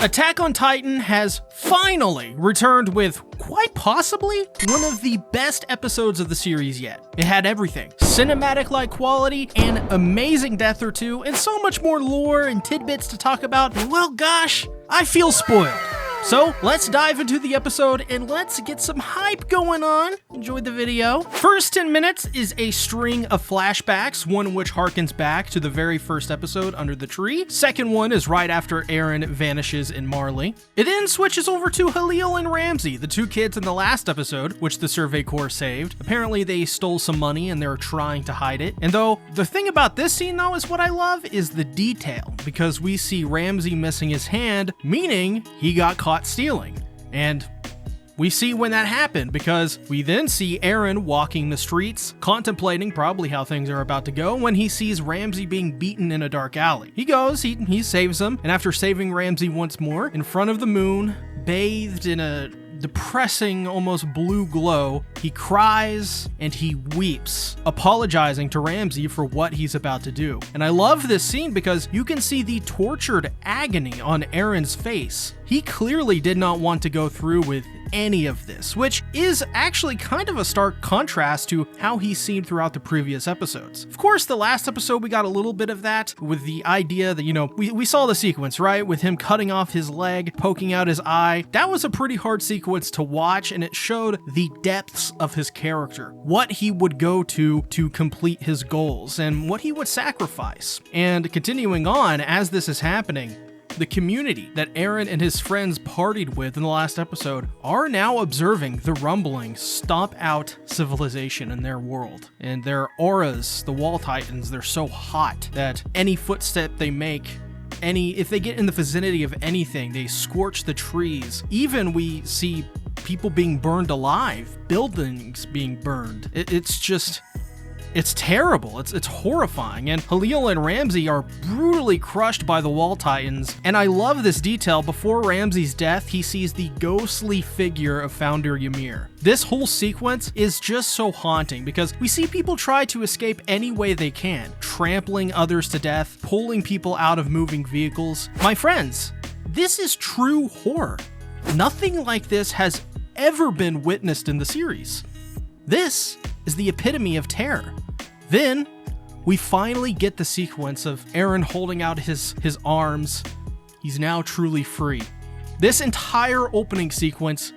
Attack on Titan has finally returned with quite possibly one of the best episodes of the series yet. It had everything. Cinematic-like quality, an amazing death or two, and so much more lore and tidbits to talk about. And well, gosh, I feel spoiled. So let's dive into the episode and let's get some hype going on. Enjoy the video. First 10 minutes is a string of flashbacks, one which harkens back to the very first episode, Under the Tree. Second one is right after Eren vanishes in Marley. It then switches over to Halil and Ramsey, the two kids in the last episode, which the Survey Corps saved. Apparently they stole some money and they're trying to hide it. And though the thing about this scene though is what I love is the detail, because we see Ramsey missing his hand, meaning he got caught stealing. And we see when that happened, because we then see Eren walking the streets, contemplating probably how things are about to go, when he sees Ramsey being beaten in a dark alley. He goes, he saves him, and after saving Ramsey once more, in front of the moon, bathed in a depressing, almost blue glow, he cries and he weeps, apologizing to Ramsey for what he's about to do. And I love this scene because you can see the tortured agony on Eren's face. He clearly did not want to go through with any of this, which is actually kind of a stark contrast to how he's seen throughout the previous episodes. Of course, the last episode we got a little bit of that with the idea that, you know, we saw the sequence, right? With him cutting off his leg, poking out his eye. That was a pretty hard sequence to watch, and it showed the depths of his character, what he would go to complete his goals, and what he would sacrifice. And continuing on, as this is happening, the community that Eren and his friends partied with in the last episode are now observing the rumbling, stomp out civilization in their world. And their auras, the wall titans, they're so hot that any footstep they make, if they get in the vicinity of anything, they scorch the trees. Even we see people being burned alive, buildings being burned. It's terrible. It's horrifying. And Halil and Ramsey are brutally crushed by the Wall Titans. And I love this detail. Before Ramsey's death, he sees the ghostly figure of Founder Ymir. This whole sequence is just so haunting because we see people try to escape any way they can, trampling others to death, pulling people out of moving vehicles. My friends, this is true horror. Nothing like this has ever been witnessed in the series. This is the epitome of terror. Then we finally get the sequence of Eren holding out his arms. He's now truly free. This entire opening sequence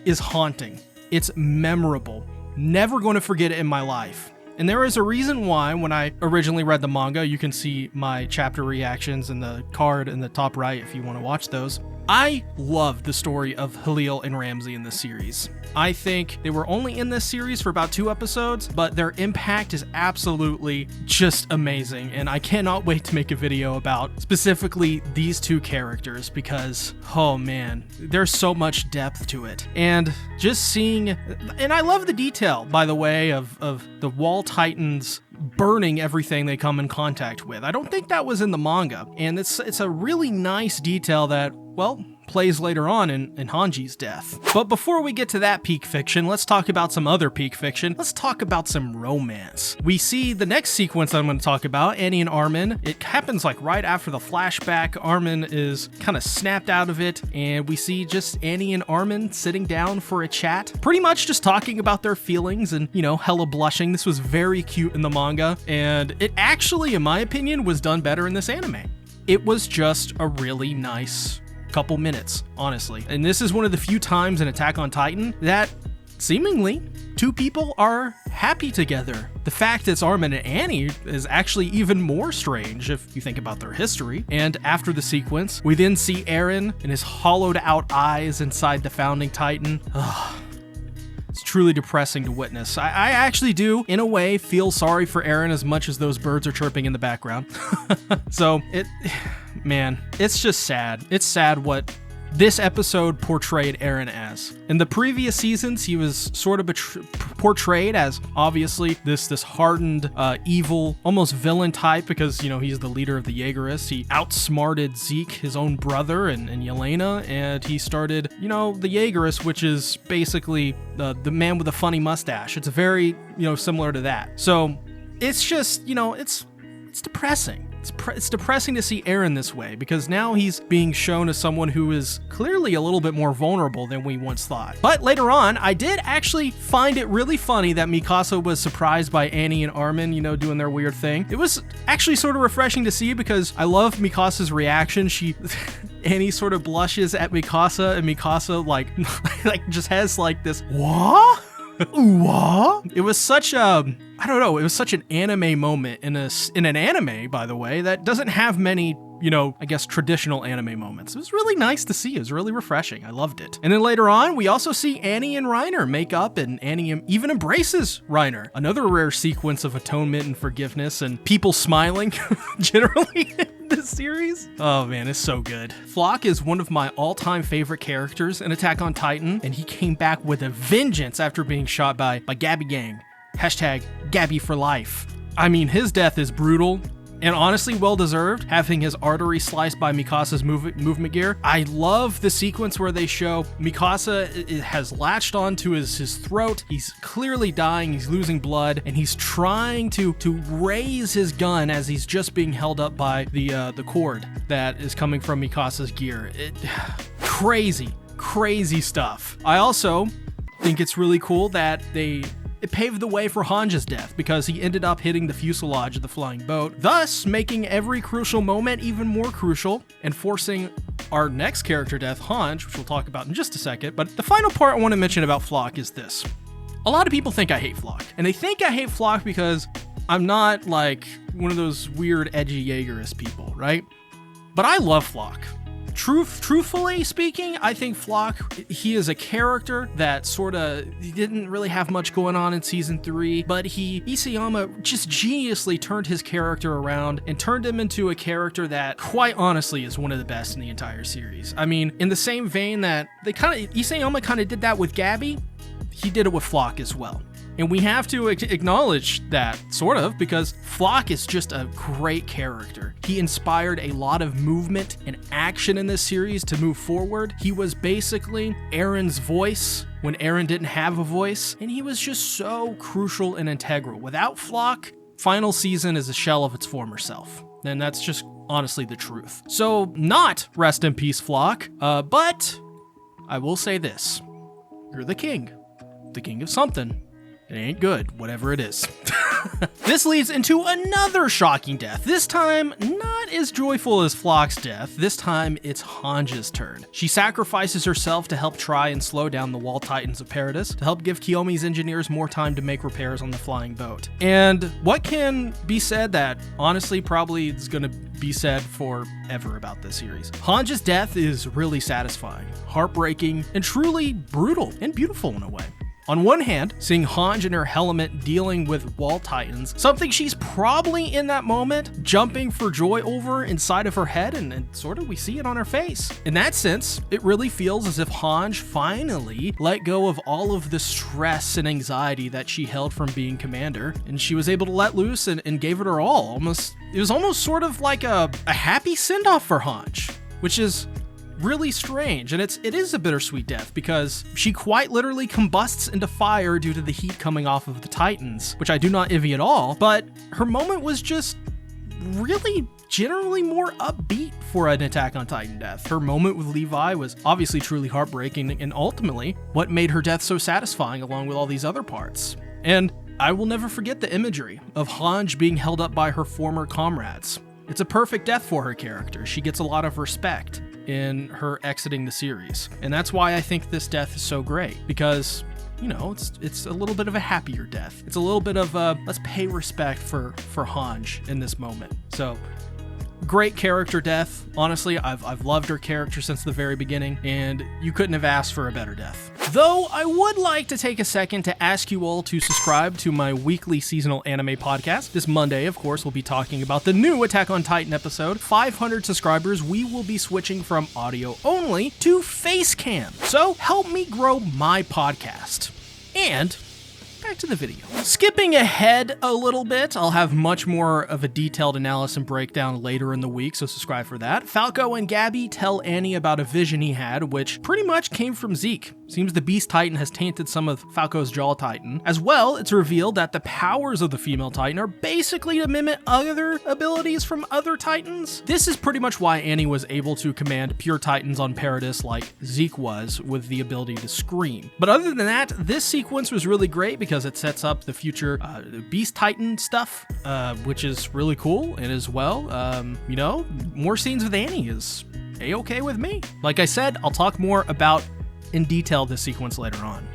is haunting. It's memorable. Never going to forget it in my life. And there is a reason why, when I originally read the manga, you can see my chapter reactions in the card in the top right if you want to watch those. I love the story of Halil and Ramsey in this series. I think they were only in this series for about 2 episodes, but their impact is absolutely just amazing, and I cannot wait to make a video about specifically these 2 characters because, oh man, there's so much depth to it. And just seeing, and I love the detail, by the way, of the Wall Titans burning everything they come in contact with. I don't think that was in the manga, and it's a really nice detail that, well, plays later on in Hanji's death. But before we get to that peak fiction, let's talk about some other peak fiction. Let's talk about some romance. We see the next sequence I'm going to talk about, Annie and Armin. It happens like right after the flashback. Armin is kind of snapped out of it, and we see just Annie and Armin sitting down for a chat, pretty much just talking about their feelings and, you know, hella blushing. This was very cute in the manga, and it actually, in my opinion, was done better in this anime. It was just a really nice couple minutes, honestly. And this is one of the few times in Attack on Titan that seemingly 2 people are happy together. The fact it's Armin and Annie is actually even more strange if you think about their history. And after the sequence, we then see Eren and his hollowed out eyes inside the Founding Titan. It's truly depressing to witness. I actually do, in a way, feel sorry for Eren as much as those birds are chirping in the background. So, man, it's just sad. It's sad what this episode portrayed Eren as. In the previous seasons, he was sort of portrayed as obviously this hardened, evil, almost villain type because, you know, he's the leader of the Jaegerists. He outsmarted Zeke, his own brother, and Yelena, and he started, you know, the Jaegerists, which is basically the man with a funny mustache. It's very, you know, similar to that. So it's just, you know, it's depressing. It's depressing to see Eren this way, because now he's being shown as someone who is clearly a little bit more vulnerable than we once thought. But later on, I did actually find it really funny that Mikasa was surprised by Annie and Armin, doing their weird thing. It was actually sort of refreshing to see, because I love Mikasa's reaction. Annie sort of blushes at Mikasa, and Mikasa like just has like this, what? What? It was such a, I don't know, it was such an anime moment in an anime, by the way, that doesn't have many, I guess traditional anime moments. It was really nice to see. It was really refreshing. I loved it. And then later on, we also see Annie and Reiner make up, and Annie even embraces Reiner. Another rare sequence of atonement and forgiveness and people smiling generally in this series. Oh man, it's so good. Floch is one of my all-time favorite characters in Attack on Titan, and he came back with a vengeance after being shot by Gabby Gang. Hashtag Gabby for life. I mean, his death is brutal and honestly well-deserved, having his artery sliced by Mikasa's movement gear. I love the sequence where they show Mikasa has latched onto his throat. He's clearly dying, he's losing blood, and he's trying to raise his gun as he's just being held up by the cord that is coming from Mikasa's gear. Crazy stuff. I also think it's really cool that it paved the way for Hange's death, because he ended up hitting the fuselage of the flying boat, thus making every crucial moment even more crucial and forcing our next character death, Hange, which we'll talk about in just a second. But the final part I want to mention about Floch is this. A lot of people think I hate Floch, and they think I hate Floch because I'm not like one of those weird edgy Jaegerist people, right? But I love Floch. Truthfully speaking, I think Floch, he is a character that he didn't really have much going on in season 3, but Isayama just geniusly turned his character around and turned him into a character that, quite honestly, is one of the best in the entire series. I mean, in the same vein that Isayama kind of did that with Gabby, he did it with Floch as well. And we have to acknowledge that, sort of, because Floch is just a great character. He inspired a lot of movement and action in this series to move forward. He was basically Eren's voice when Eren didn't have a voice, and he was just so crucial and integral. Without Floch, final season is a shell of its former self. And that's just honestly the truth. So, not rest in peace, Floch, but I will say this. You're the king of something. It ain't good, whatever it is. This leads into another shocking death. This time, not as joyful as Floch's death. This time, it's Hange's turn. She sacrifices herself to help try and slow down the Wall Titans of Paradis, to help give Kiyomi's engineers more time to make repairs on the flying boat. And what can be said that, honestly, probably is gonna be said forever about this series. Hange's death is really satisfying, heartbreaking, and truly brutal and beautiful in a way. On one hand, seeing Hange in her element dealing with Wall Titans, something she's probably in that moment jumping for joy over inside of her head, and sort of we see it on her face. In that sense, it really feels as if Hange finally let go of all of the stress and anxiety that she held from being commander, and she was able to let loose and gave it her all. It was almost sort of like a happy send-off for Hange, which is really strange, and it is a bittersweet death because she quite literally combusts into fire due to the heat coming off of the Titans, which I do not envy at all, but her moment was just really generally more upbeat for an Attack on Titan death. Her moment with Levi was obviously truly heartbreaking, and ultimately what made her death so satisfying along with all these other parts. And I will never forget the imagery of Hange being held up by her former comrades. It's a perfect death for her character. She gets a lot of respect in her exiting the series. And that's why I think this death is so great, because, you know, it's a little bit of a happier death. It's a little bit of let's pay respect for Hange in this moment. So, great character death. Honestly, I've loved her character since the very beginning, and you couldn't have asked for a better death. Though I would like to take a second to ask you all to subscribe to my weekly seasonal anime podcast. This Monday, of course, we'll be talking about the new Attack on Titan episode. 500 subscribers, we will be switching from audio only to face cam. So help me grow my podcast. And back to the video. Skipping ahead a little bit, I'll have much more of a detailed analysis and breakdown later in the week, so subscribe for that. Falco and Gabby tell Annie about a vision he had, which pretty much came from Zeke. Seems the Beast Titan has tainted some of Falco's Jaw Titan. As well, it's revealed that the powers of the female Titan are basically to mimic other abilities from other Titans. This is pretty much why Annie was able to command pure Titans on Paradis like Zeke was, with the ability to scream. But other than that, this sequence was really great because it sets up the future Beast Titan stuff, which is really cool. And as well, you know, more scenes with Annie is a-okay with me. Like I said, I'll talk more about in detail this sequence later on.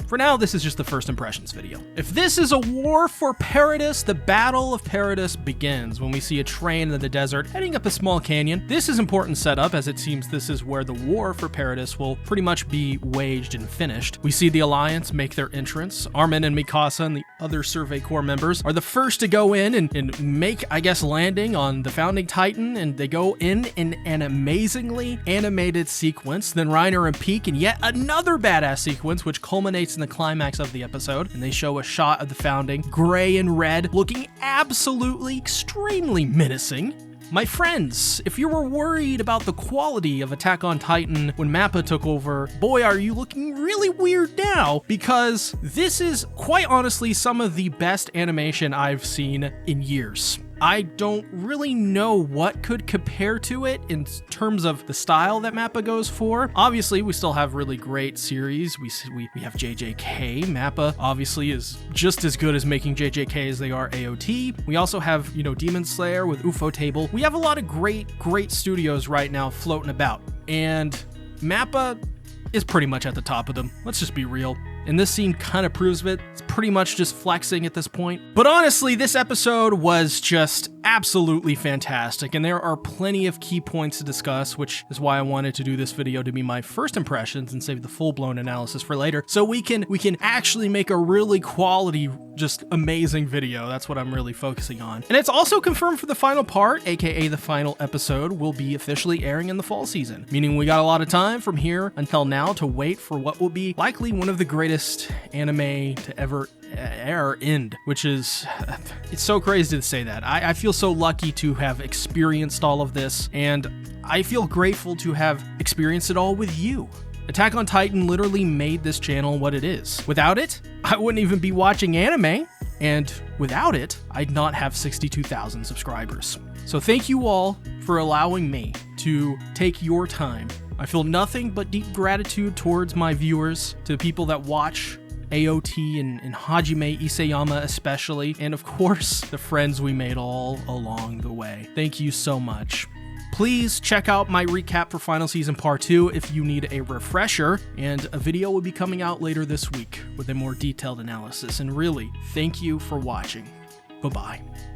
For now, this is just the first impressions video. If this is a war for Paradis, the Battle of Paradis begins when we see a train in the desert heading up a small canyon. This is important setup, as it seems this is where the war for Paradis will pretty much be waged and finished. We see the Alliance make their entrance. Armin and Mikasa and the other Survey Corps members are the first to go in and make, I guess, landing on the Founding Titan, and they go in an amazingly animated sequence. Then Reiner and Peak in yet another badass sequence, which culminates in the climax of the episode, and they show a shot of the Founding, gray and red, looking absolutely extremely menacing. My friends, if you were worried about the quality of Attack on Titan when Mappa took over, boy, are you looking really weird now, because this is quite honestly some of the best animation I've seen in years. I don't really know what could compare to it in terms of the style that Mappa goes for. Obviously, we still have really great series. We have JJK. Mappa obviously is just as good as making JJK as they are AOT. We also have, you know, Demon Slayer with UFO Table. We have a lot of great studios right now floating about, and Mappa is pretty much at the top of them. Let's just be real. And this scene kind of proves it. It's pretty much just flexing at this point. But honestly, this episode was just absolutely fantastic, and there are plenty of key points to discuss, which is why I wanted to do this video to be my first impressions and save the full-blown analysis for later, so we can actually make a really quality, just amazing video. That's what I'm really focusing on. And it's also confirmed for the final part, aka the final episode, will be officially airing in the fall season, meaning we got a lot of time from here until now to wait for what will be likely one of the greatest anime to ever end, which is, it's so crazy to say that. I feel so lucky to have experienced all of this, and I feel grateful to have experienced it all with you. Attack on Titan literally made this channel what it is. Without it, I wouldn't even be watching anime, and without it, I'd not have 62,000 subscribers. So thank you all for allowing me to take your time. I feel nothing but deep gratitude towards my viewers, to people that watch AOT and Hajime Isayama especially, and of course, the friends we made all along the way. Thank you so much. Please check out my recap for Final Season Part 2 if you need a refresher, and a video will be coming out later this week with a more detailed analysis. And really, thank you for watching. Bye-bye.